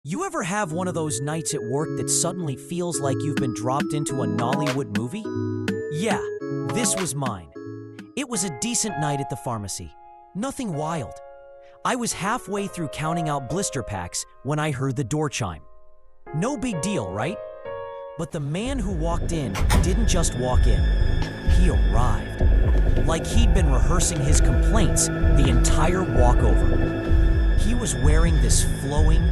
You ever have one of those nights at work that suddenly feels like you've been dropped into a Nollywood movie? Yeah, this was mine. It was a decent night at the pharmacy. Nothing wild. I was halfway through counting out blister packs when I heard the door chime. No big deal, right? But the man who walked in didn't just walk in. He arrived. Like he'd been rehearsing his complaints the entire walkover. He was wearing this flowing,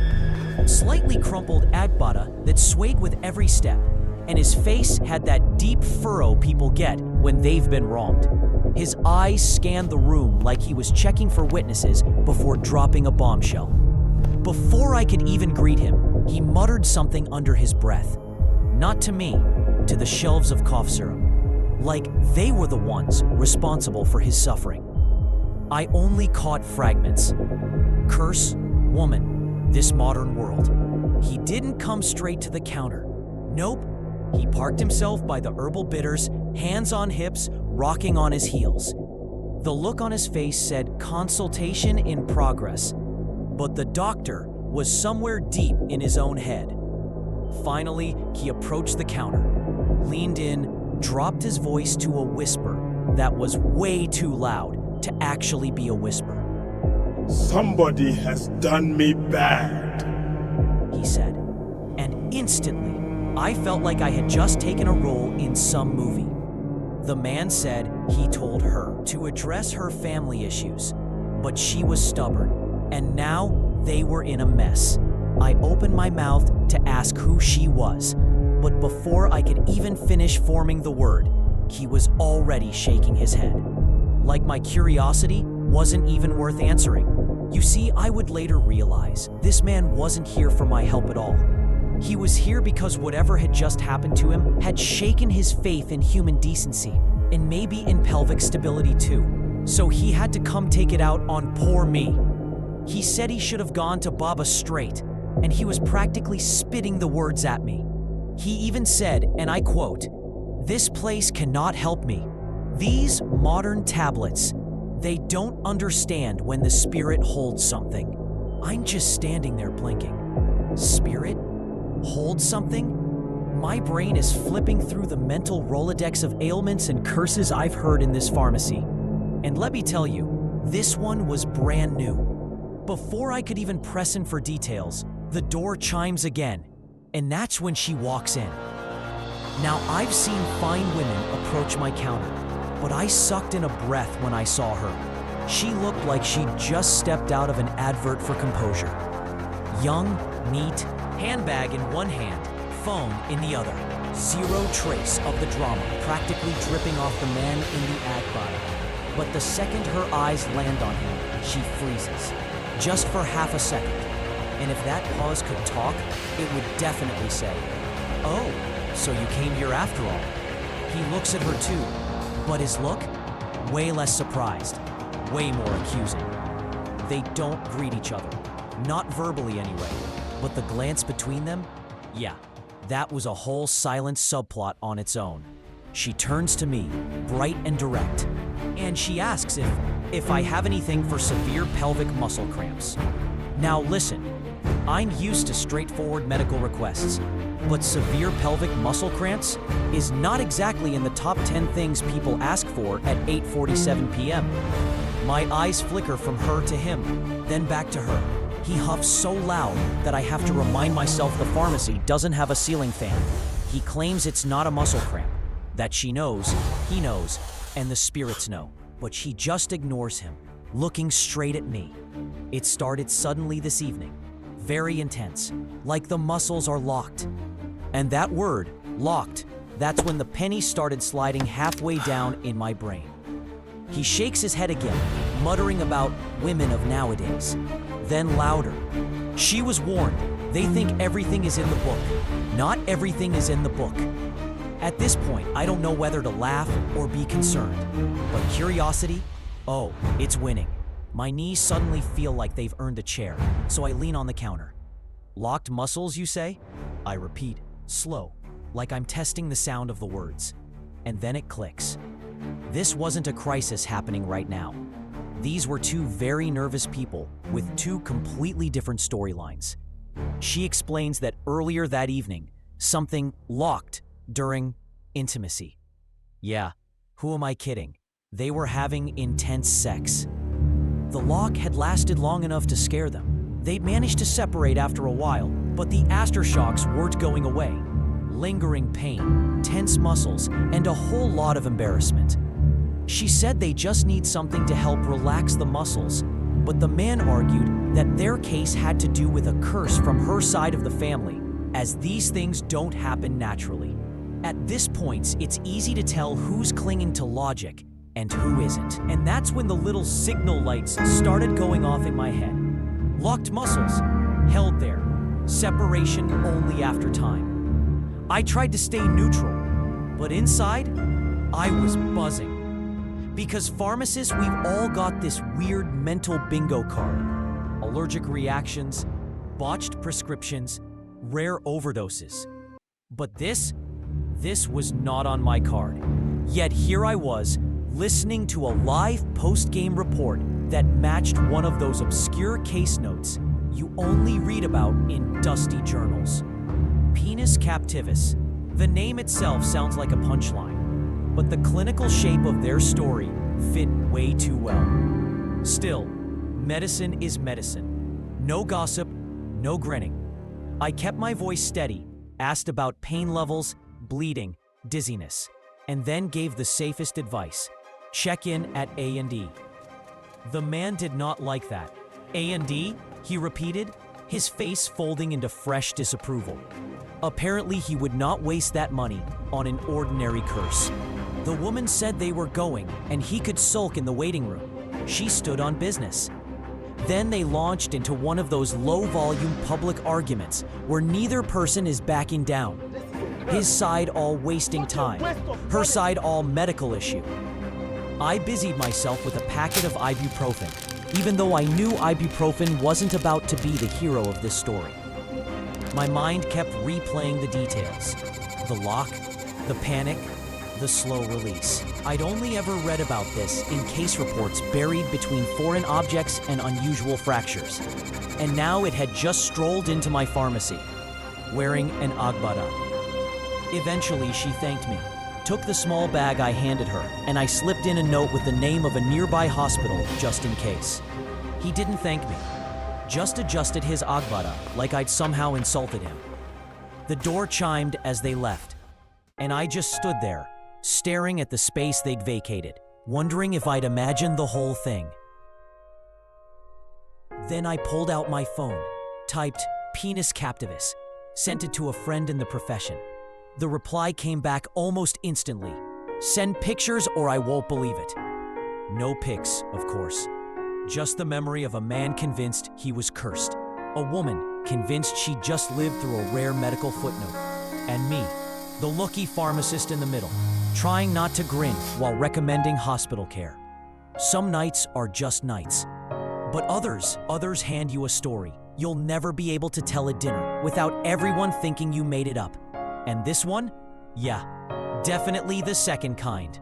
slightly crumpled agbada that swayed with every step, and his face had that deep furrow people get when they've been wronged. His eyes scanned the room like he was checking for witnesses before dropping a bombshell. Before I could even greet him, he muttered something under his breath. Not to me, to the shelves of cough syrup. Like they were the ones responsible for his suffering. I only caught fragments. Curse, woman, this modern world. He didn't come straight to the counter. Nope. He parked himself by the herbal bitters, hands on hips, rocking on his heels. The look on his face said consultation in progress, but the doctor was somewhere deep in his own head. Finally, he approached the counter, leaned in, dropped his voice to a whisper that was way too loud to actually be a whisper. "Somebody has done me bad," he said, and instantly, I felt like I had just taken a role in some movie. The man said he told her to address her family issues, but she was stubborn, and now they were in a mess. I opened my mouth to ask who she was, but before I could even finish forming the word, he was already shaking his head. Like my curiosity wasn't even worth answering. You see, I would later realize this man wasn't here for my help at all. He was here because whatever had just happened to him had shaken his faith in human decency, and maybe in pelvic stability too. So he had to come take it out on poor me. He said he should have gone to Baba straight, and he was practically spitting the words at me. He even said, and I quote, "This place cannot help me. These modern tablets, they don't understand when the spirit holds something." I'm just standing there blinking. Spirit? Hold something? My brain is flipping through the mental Rolodex of ailments and curses I've heard in this pharmacy. And let me tell you, this one was brand new. Before I could even press in for details, the door chimes again, and that's when she walks in. Now, I've seen fine women approach my counter, but I sucked in a breath when I saw her. She looked like she'd just stepped out of an advert for composure. Young, neat, handbag in one hand, phone in the other. Zero trace of the drama practically dripping off the man in the agbada. But the second her eyes land on him, she freezes. Just for half a second. And if that pause could talk, it would definitely say, "Oh, so you came here after all." He looks at her too, but his look? Way less surprised, way more accusing. They don't greet each other, not verbally anyway, but the glance between them? Yeah, that was a whole silent subplot on its own. She turns to me, bright and direct, and she asks if I have anything for severe pelvic muscle cramps. Now listen, I'm used to straightforward medical requests, but severe pelvic muscle cramps is not exactly in the top 10 things people ask for at 8:47 p.m. My eyes flicker from her to him, then back to her. He huffs so loud that I have to remind myself the pharmacy doesn't have a ceiling fan. He claims it's not a muscle cramp, that she knows, he knows, and the spirits know. But she just ignores him, looking straight at me. It started suddenly this evening, very intense, like the muscles are locked. And that word, locked, that's when the penny started sliding halfway down in my brain. He shakes his head again, muttering about women of nowadays. Then louder. She was warned. They think everything is in the book. Not everything is in the book. At this point, I don't know whether to laugh or be concerned. But curiosity? Oh, it's winning. My knees suddenly feel like they've earned a chair, so I lean on the counter. Locked muscles, you say? I repeat, slow, like I'm testing the sound of the words. And then it clicks. This wasn't a crisis happening right now. These were two very nervous people with two completely different storylines. She explains that earlier that evening, something locked during intimacy. Yeah, who am I kidding? They were having intense sex. The lock had lasted long enough to scare them. They'd managed to separate after a while, but the aftershocks weren't going away. Lingering pain, tense muscles, and a whole lot of embarrassment. She said they just need something to help relax the muscles, but the man argued that their case had to do with a curse from her side of the family, as these things don't happen naturally. At this point, it's easy to tell who's clinging to logic and who isn't. And that's when the little signal lights started going off in my head. Locked muscles, held there, separation only after time. I tried to stay neutral, but inside, I was buzzing. Because pharmacists, we've all got this weird mental bingo card. Allergic reactions, botched prescriptions, rare overdoses. But this was not on my card. Yet here I was, listening to a live post-game report that matched one of those obscure case notes you only read about in dusty journals. Penis captivus. The name itself sounds like a punchline, but the clinical shape of their story fit way too well. Still, medicine is medicine. No gossip, no grinning. I kept my voice steady, asked about pain levels, bleeding, dizziness, and then gave the safest advice. Check in at A&E. The man did not like that. A&E? He repeated, his face folding into fresh disapproval. Apparently, he would not waste that money on an ordinary curse. The woman said they were going, and he could sulk in the waiting room. She stood on business. Then they launched into one of those low-volume public arguments where neither person is backing down. His side all wasting time, her side all medical issue. I busied myself with a packet of ibuprofen, even though I knew ibuprofen wasn't about to be the hero of this story. My mind kept replaying the details. The lock, the panic, the slow release. I'd only ever read about this in case reports buried between foreign objects and unusual fractures. And now it had just strolled into my pharmacy, wearing an agbada. Eventually, she thanked me, took the small bag I handed her, and I slipped in a note with the name of a nearby hospital just in case. He didn't thank me, just adjusted his agbada like I'd somehow insulted him. The door chimed as they left, and I just stood there, staring at the space they'd vacated, wondering if I'd imagined the whole thing. Then I pulled out my phone, typed penis captivus, sent it to a friend in the profession. The reply came back almost instantly. Send pictures or I won't believe it. No pics, of course. Just the memory of a man convinced he was cursed. A woman convinced she'd just lived through a rare medical footnote. And me, the lucky pharmacist in the middle, trying not to grin while recommending hospital care. Some nights are just nights. But others hand you a story you'll never be able to tell at dinner without everyone thinking you made it up. And this one? Yeah, definitely the second kind.